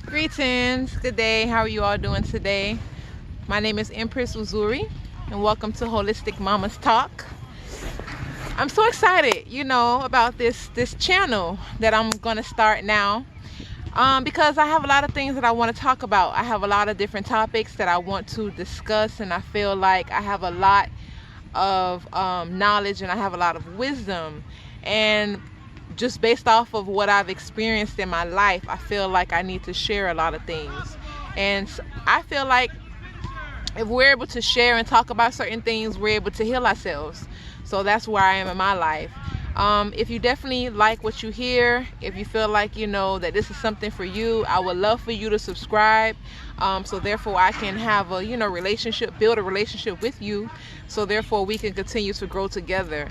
Greetings, good day. How are you all doing today? My name is Empress Uzuri, and welcome to Holistic Mama's Talk. I'm so excited, about this channel that I'm gonna start now, because I have a lot of things that I want to talk about. I have a lot of different topics that I want to discuss, and I feel like I have a lot of knowledge and I have a lot of wisdom, and just based off of what I've experienced in my life, I feel like I need to share a lot of things. And I feel like if we're able to share and talk about certain things, we're able to heal ourselves. So that's where I am in my life. If you definitely like what you hear, if you feel like that this is something for you, I would love for you to subscribe, so therefore I can have a build a relationship with you, so therefore we can continue to grow together.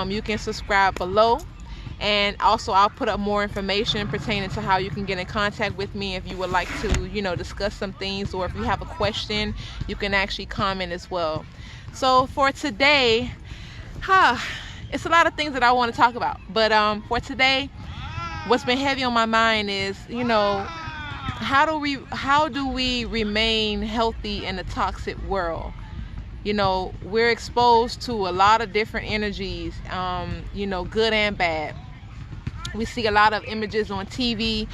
You can subscribe below, and also I'll put up more information pertaining to how you can get in contact with me if you would like to discuss some things, or if you have a question, you can actually comment as well. So for today, it's a lot of things that I want to talk about, but for today, what's been heavy on my mind is how do we remain healthy in a toxic world? We're exposed to a lot of different energies, good and bad. We see a lot of images on TV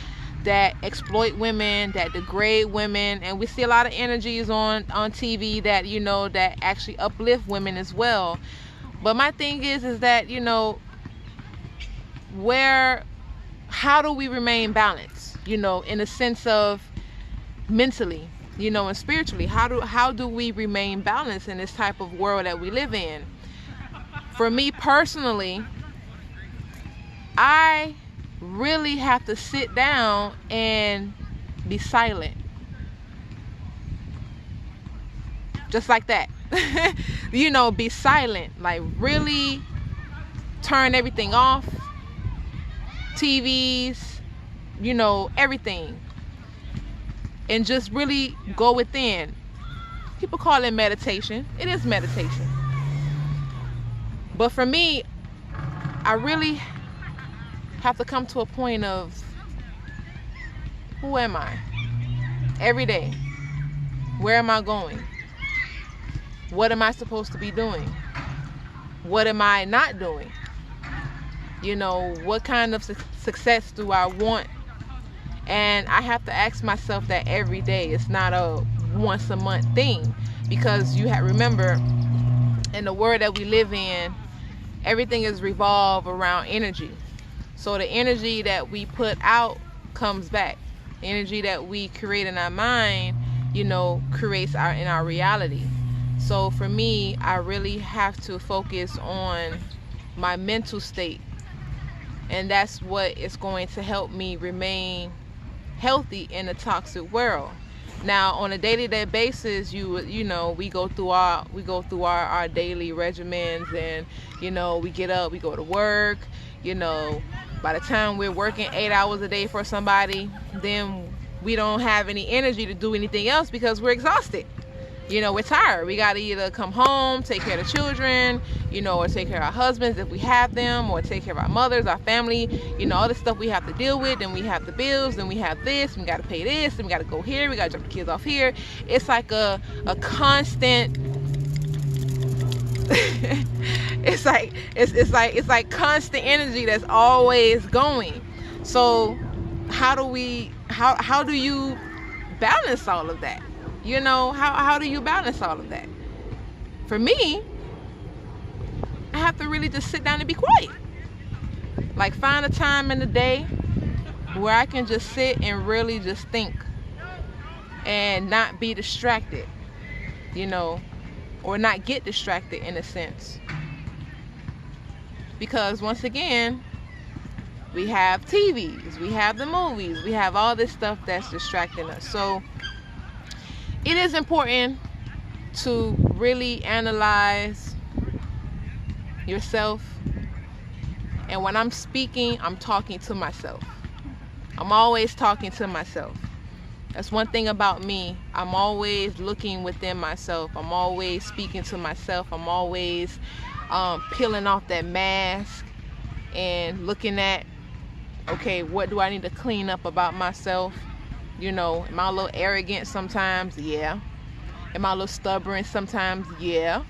that exploit women, that degrade women, and we see a lot of energies on TV that that actually uplift women as well. But my thing is that how do we remain balanced, in a sense of mentally, and spiritually? How do we remain balanced in this type of world that we live in? For me personally, I really have to sit down and be silent. Just like that. Be silent. Like, really turn everything off. TVs, everything. And just really go within. People call it meditation. It is meditation. But for me, I really have to come to a point of, who am I? Every day. Where am I going? What am I supposed to be doing? What am I not doing? What kind of success do I want? And I have to ask myself that every day. It's not a once a month thing, because remember, in the world that we live in, everything is revolved around energy. So the energy that we put out comes back. The energy that we create in our mind, creates in our reality. So for me, I really have to focus on my mental state, and that's what is going to help me remain healthy in a toxic world. Now, on a day-to-day basis, we go through our daily regimens, and we get up, we go to work. By the time we're working 8 hours a day for somebody, then we don't have any energy to do anything else because we're exhausted. We're tired. We got to either come home, take care of the children, or take care of our husbands if we have them, or take care of our mothers, our family, all the stuff we have to deal with. Then we have the bills, then we have this, we got to pay this, then we got to go here, we got to drop the kids off here. It's like a constant it's like constant energy that's always going. So how do you balance all of that? How do you balance all of that? For me, I have to really just sit down and be quiet. Like, find a time in the day where I can just sit and really just think and not be distracted, or not get distracted in a sense. Because once again, we have TVs, we have the movies, we have all this stuff that's distracting us. So it is important to really analyze yourself. And when I'm speaking, I'm talking to myself. I'm always talking to myself. That's one thing about me. I'm always looking within myself. I'm always speaking to myself. I'm always peeling off that mask and looking at, okay, what do I need to clean up about myself? You know, am I a little arrogant sometimes? Yeah. Am I a little stubborn sometimes? Yeah.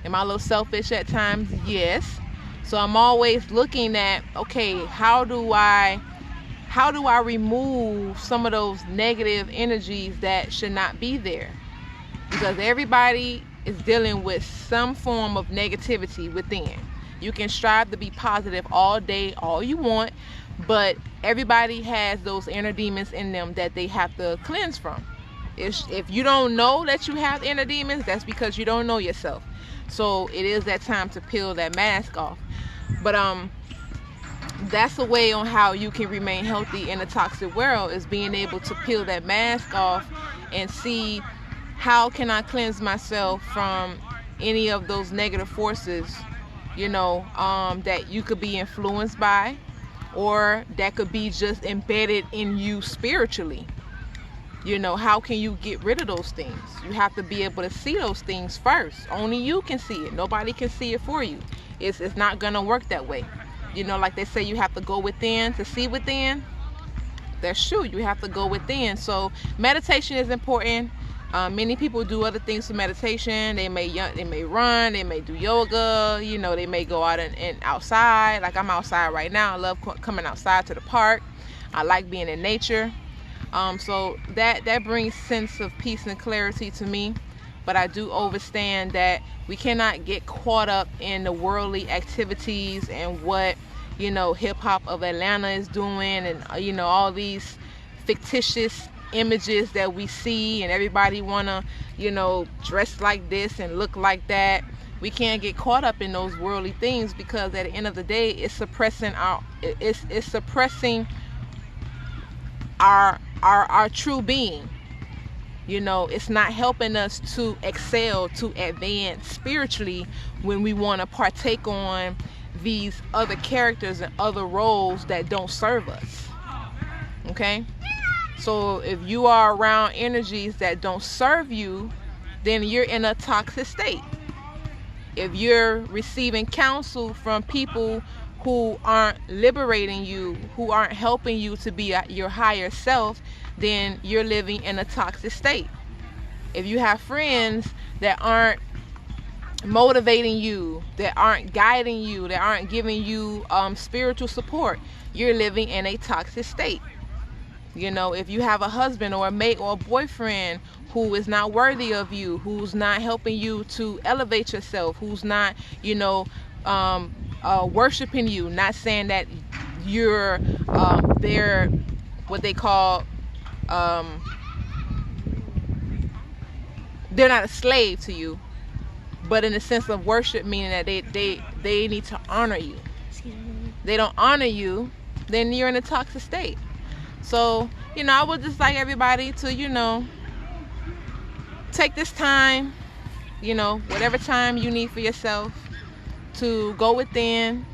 Am I a little selfish at times? Yes. So I'm always looking at, okay, how do I remove some of those negative energies that should not be there? Because everybody is dealing with some form of negativity within. You can strive to be positive all day, all you want, but everybody has those inner demons in them that they have to cleanse from. If you don't know that you have inner demons, that's because you don't know yourself. So it is that time to peel that mask off. But that's a way on how you can remain healthy in a toxic world, is being able to peel that mask off and see, how can I cleanse myself from any of those negative forces, you know, that you could be influenced by, or that could be just embedded in you spiritually. You know, how can you get rid of those things? You have to be able to see those things first. Only you can see it. Nobody can see it for you. It's not gonna work that way. You know, like they say, you have to go within to see within. That's true. You have to go within. So meditation is important. Many people do other things for meditation. They may run, they may do yoga, you know, they may go out and outside. Like I'm outside right now. I love coming outside to the park. I like being in nature. So that brings sense of peace and clarity to me. But I do understand that we cannot get caught up in the worldly activities and what, you know, hip hop of Atlanta is doing, and you know, all these fictitious images that we see, and everybody wanna, you know, dress like this and look like that. We can't get caught up in those worldly things, because at the end of the day, it's suppressing our true being. You know, it's not helping us to excel, to advance spiritually, when we want to partake on these other characters and other roles that don't serve us. Okay? So if you are around energies that don't serve you, then you're in a toxic state. If you're receiving counsel from people who aren't liberating you, who aren't helping you to be your higher self, then you're living in a toxic state. If you have friends that aren't motivating you, that aren't guiding you, that aren't giving you spiritual support, you're living in a toxic state. You know, if you have a husband or a mate or a boyfriend who is not worthy of you, who's not helping you to elevate yourself, who's not, you know, worshiping you, not saying that you're they're what they call they're not a slave to you, but in the sense of worship, meaning that they need to honor you. They don't honor you, then you're in a toxic state. So, you know, I would just like everybody to, you know, take this time, you know, whatever time you need for yourself, to go within,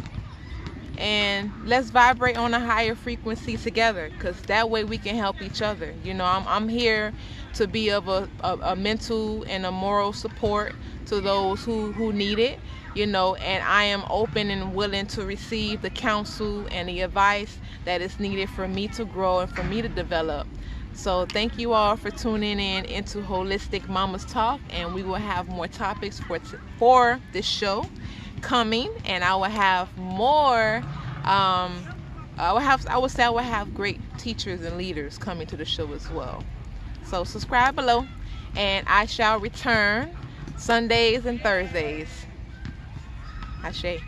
and let's vibrate on a higher frequency together, because that way we can help each other. You know, I'm here to be of a mental and a moral support to those who need it, you know, and I am open and willing to receive the counsel and the advice that is needed for me to grow and for me to develop. So thank you all for tuning in into Holistic Mamas Talk, and we will have more topics for this show coming, and I will have more I will have great teachers and leaders coming to the show as well. So subscribe below, and I shall return Sundays and Thursdays. Ashe.